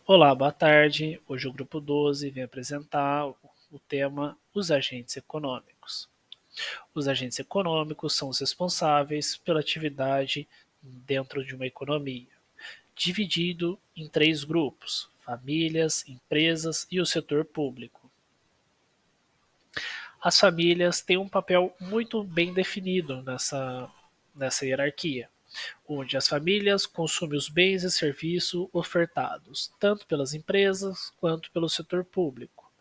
Olá, boa tarde. Hoje o grupo 12 vem apresentar o tema Os agentes econômicos. Os agentes econômicos são os responsáveis pela atividade dentro de uma economia, dividido em três grupos: famílias, empresas e o setor público. As famílias têm um papel muito bem definido nessa hierarquia, onde as famílias consomem os bens e serviços ofertados, tanto pelas empresas quanto pelo setor público.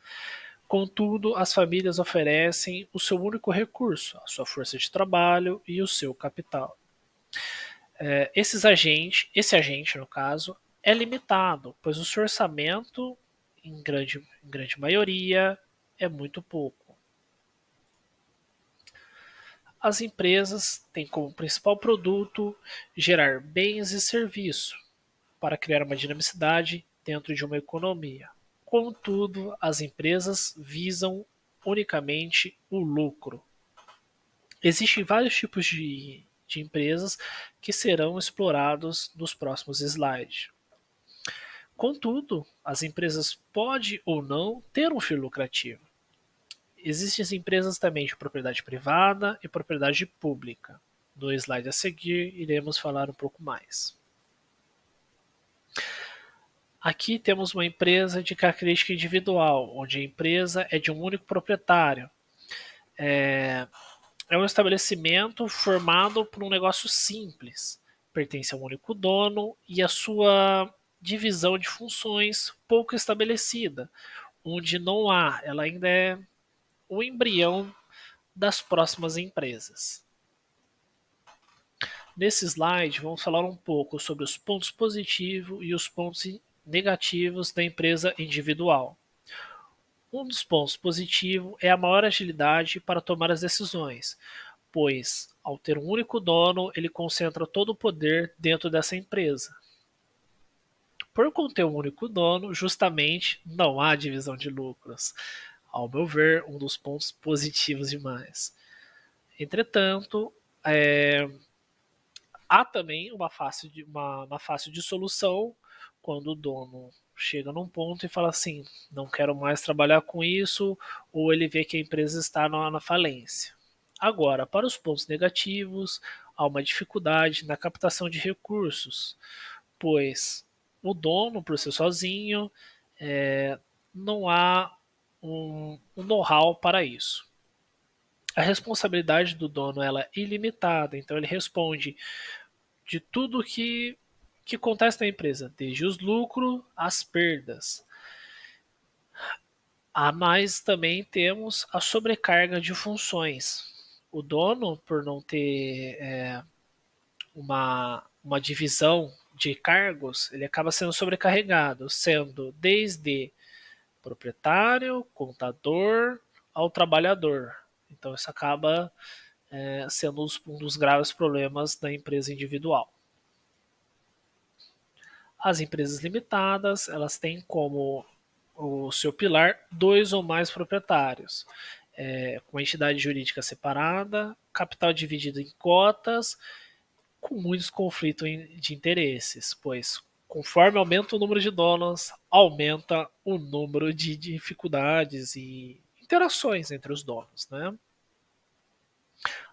Contudo, as famílias oferecem o seu único recurso, a sua força de trabalho e o seu capital. Esse agente, no caso, é limitado, pois o seu orçamento, em grande maioria, é muito pouco. As empresas têm como principal produto gerar bens e serviços para criar uma dinamicidade dentro de uma economia. Contudo, as empresas visam unicamente o lucro. Existem vários tipos de empresas que serão explorados nos próximos slides. Contudo, as empresas podem ou não ter um fim lucrativo. Existem as empresas também de propriedade privada e propriedade pública. No slide a seguir, iremos falar um pouco mais. Aqui temos uma empresa de característica individual, onde a empresa é de um único proprietário. É um estabelecimento formado por um negócio simples, pertence a um único dono e a sua divisão de funções pouco estabelecida, onde não há, ela ainda é o embrião das próximas empresas. Nesse slide, vamos falar um pouco sobre os pontos positivos e os pontos negativos da empresa individual. Um dos pontos positivos é a maior agilidade para tomar as decisões, pois, ao ter um único dono, ele concentra todo o poder dentro dessa empresa. Por conter um único dono, justamente não há divisão de lucros. Ao meu ver, um dos pontos positivos demais. Entretanto, há também uma fácil de solução quando o dono chega num ponto e fala assim: não quero mais trabalhar com isso, ou ele vê que a empresa está na falência. Agora, para os pontos negativos, há uma dificuldade na captação de recursos, pois o dono, por ser sozinho, não há um know-how para isso. A responsabilidade do dono ela é ilimitada, então ele responde de tudo que acontece na empresa, desde os lucros às perdas. Mas também temos a sobrecarga de funções. O dono, por não ter uma divisão de cargos, ele acaba sendo sobrecarregado, sendo desde proprietário, contador, ao trabalhador. Então isso acaba sendo um dos graves problemas da empresa individual. As empresas limitadas, elas têm como o seu pilar dois ou mais proprietários, com a entidade jurídica separada, capital dividido em cotas, com muitos conflitos de interesses, pois conforme aumenta o número de donos, aumenta o número de dificuldades e interações entre os donos, né?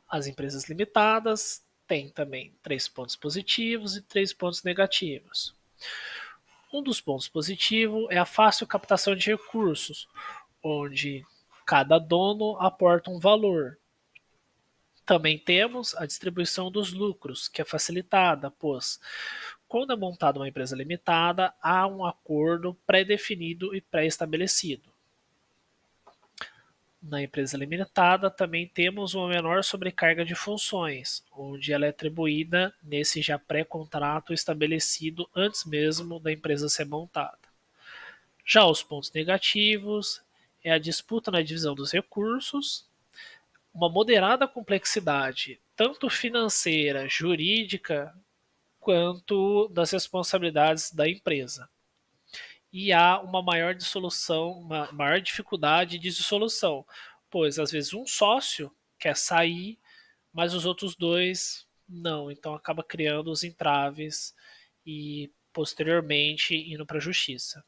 As empresas limitadas têm também 3 pontos positivos e 3 pontos negativos. Um dos pontos positivos é a fácil captação de recursos, onde cada dono aporta um valor. Também temos a distribuição dos lucros, que é facilitada, pois quando é montada uma empresa limitada, há um acordo pré-definido e pré-estabelecido. Na empresa limitada também temos uma menor sobrecarga de funções, onde ela é atribuída nesse já pré-contrato estabelecido antes mesmo da empresa ser montada. Já os pontos negativos é a disputa na divisão dos recursos, uma moderada complexidade, tanto financeira, jurídica, quanto das responsabilidades da empresa. E há uma maior dissolução, uma maior dificuldade de dissolução, pois às vezes um sócio quer sair, mas os outros dois não, então acaba criando os entraves e posteriormente indo para a justiça.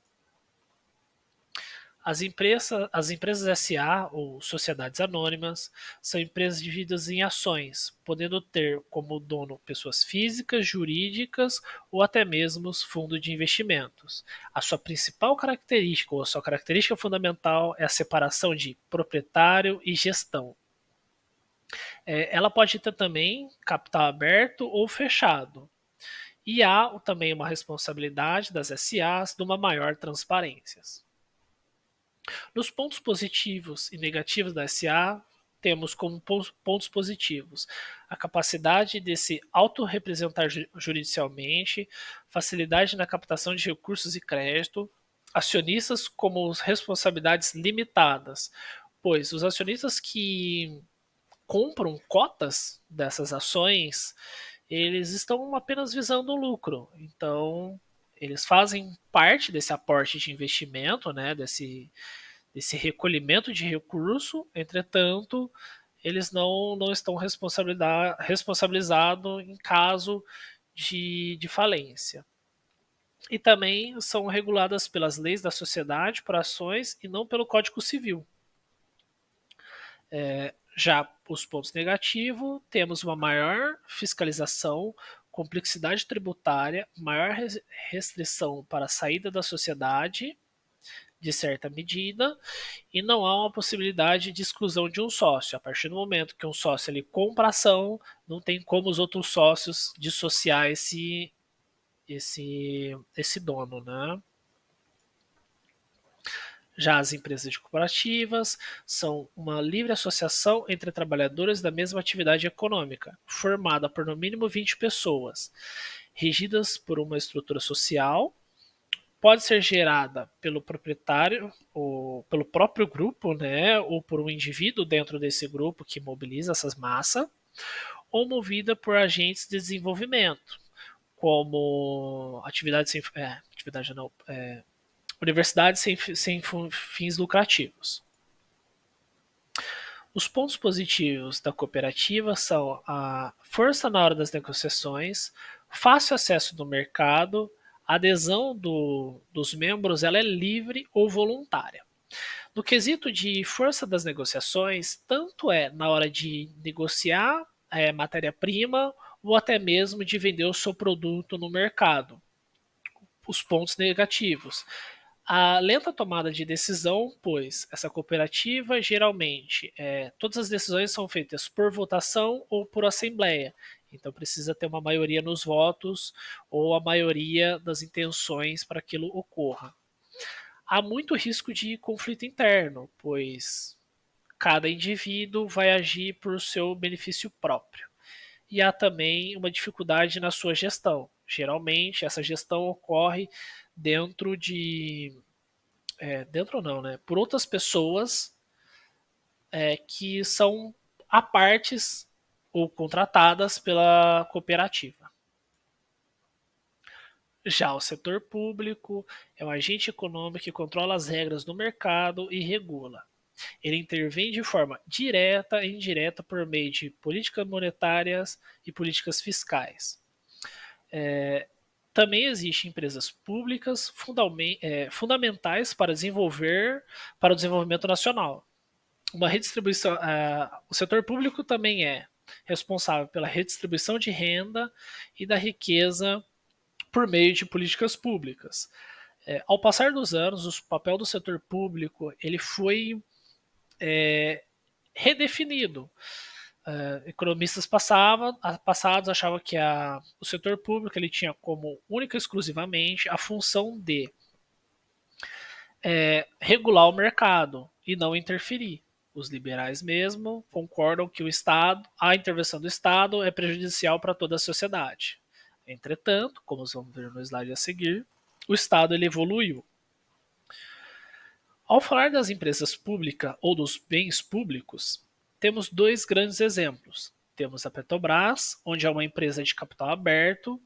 As empresas SA, ou sociedades anônimas, são empresas divididas em ações, podendo ter como dono pessoas físicas, jurídicas ou até mesmo fundos de investimentos. A sua principal característica, ou a sua característica fundamental, é a separação de proprietário e gestão. Ela pode ter também capital aberto ou fechado. E há também uma responsabilidade das SAs de uma maior transparência. Nos pontos positivos e negativos da SA, temos como pontos positivos a capacidade de se autorrepresentar judicialmente, facilidade na captação de recursos e crédito, acionistas como responsabilidades limitadas, pois os acionistas que compram cotas dessas ações, eles estão apenas visando o lucro. Então, eles fazem parte desse aporte de investimento, né, desse recolhimento de recurso, entretanto, eles não estão responsabilizados em caso de falência. E também são reguladas pelas leis da sociedade por ações e não pelo Código Civil. Já os pontos negativos, temos uma maior fiscalização, complexidade tributária, maior restrição para a saída da sociedade, de certa medida, e não há uma possibilidade de exclusão de um sócio. A partir do momento que um sócio ele compra a ação, não tem como os outros sócios dissociar esse dono, né? Já as empresas cooperativas são uma livre associação entre trabalhadores da mesma atividade econômica, formada por no mínimo 20 pessoas, regidas por uma estrutura social, pode ser gerada pelo proprietário ou pelo próprio grupo, né, ou por um indivíduo dentro desse grupo que mobiliza essas massas, ou movida por agentes de desenvolvimento, como universidades sem fins lucrativos. Os pontos positivos da cooperativa são a força na hora das negociações, fácil acesso no mercado, a adesão dos membros ela é livre ou voluntária. No quesito de força das negociações, tanto é na hora de negociar matéria-prima ou até mesmo de vender o seu produto no mercado. Os pontos negativos. A lenta tomada de decisão, pois essa cooperativa geralmente todas as decisões são feitas por votação ou por assembleia. Então precisa ter uma maioria nos votos ou a maioria das intenções para que aquilo ocorra. Há muito risco de conflito interno, pois cada indivíduo vai agir por seu benefício próprio. E há também uma dificuldade na sua gestão. Geralmente, essa gestão ocorre dentro de. Dentro não, né? Por outras pessoas que são a partes ou contratadas pela cooperativa. Já o setor público é um agente econômico que controla as regras do mercado e regula. Ele intervém de forma direta e indireta por meio de políticas monetárias e políticas fiscais. Também existem empresas públicas fundamentais para o desenvolvimento nacional. Uma redistribuição, o setor público também é responsável pela redistribuição de renda e da riqueza por meio de políticas públicas. Ao passar dos anos, o papel do setor público ele foi redefinido. Economistas passados achavam que o setor público ele tinha como única e exclusivamente a função de regular o mercado e não interferir. Os liberais mesmo concordam que a intervenção do Estado é prejudicial para toda a sociedade. Entretanto, como vamos ver no slide a seguir, o Estado ele evoluiu. Ao falar das empresas públicas ou dos bens públicos, temos dois grandes exemplos. Temos a Petrobras, onde é uma empresa de capital aberto,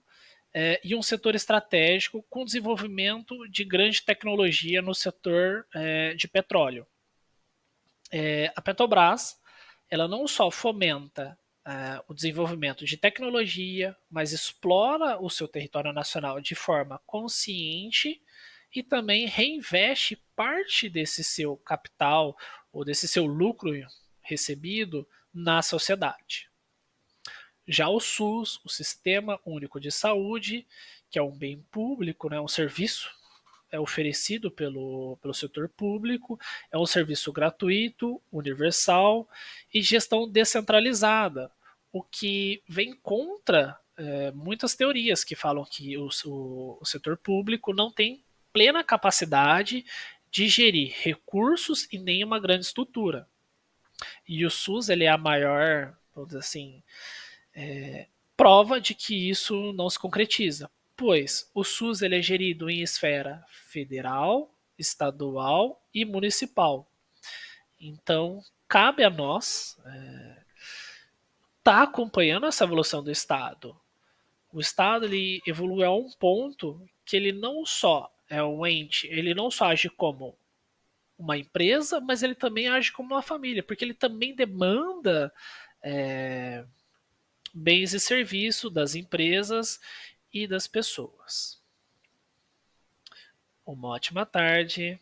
e um setor estratégico com desenvolvimento de grande tecnologia no setor de petróleo. A Petrobras ela não só fomenta o desenvolvimento de tecnologia, mas explora o seu território nacional de forma consciente e também reinveste parte desse seu capital ou desse seu lucro recebido na sociedade. Já o SUS, o Sistema Único de Saúde, que é um bem público, né, um serviço oferecido pelo setor público, é um serviço gratuito, universal e gestão descentralizada, o que vem contra muitas teorias que falam que o setor público não tem plena capacidade de gerir recursos e nem uma grande estrutura. E o SUS ele é a maior, vamos dizer assim, prova de que isso não se concretiza, pois o SUS ele é gerido em esfera federal, estadual e municipal. Então, cabe a nós estar acompanhando essa evolução do Estado. O Estado ele evolui a um ponto que ele não só é um ente, ele não só age como uma empresa, mas ele também age como uma família, porque ele também demanda bens e serviços das empresas e das pessoas. Uma ótima tarde.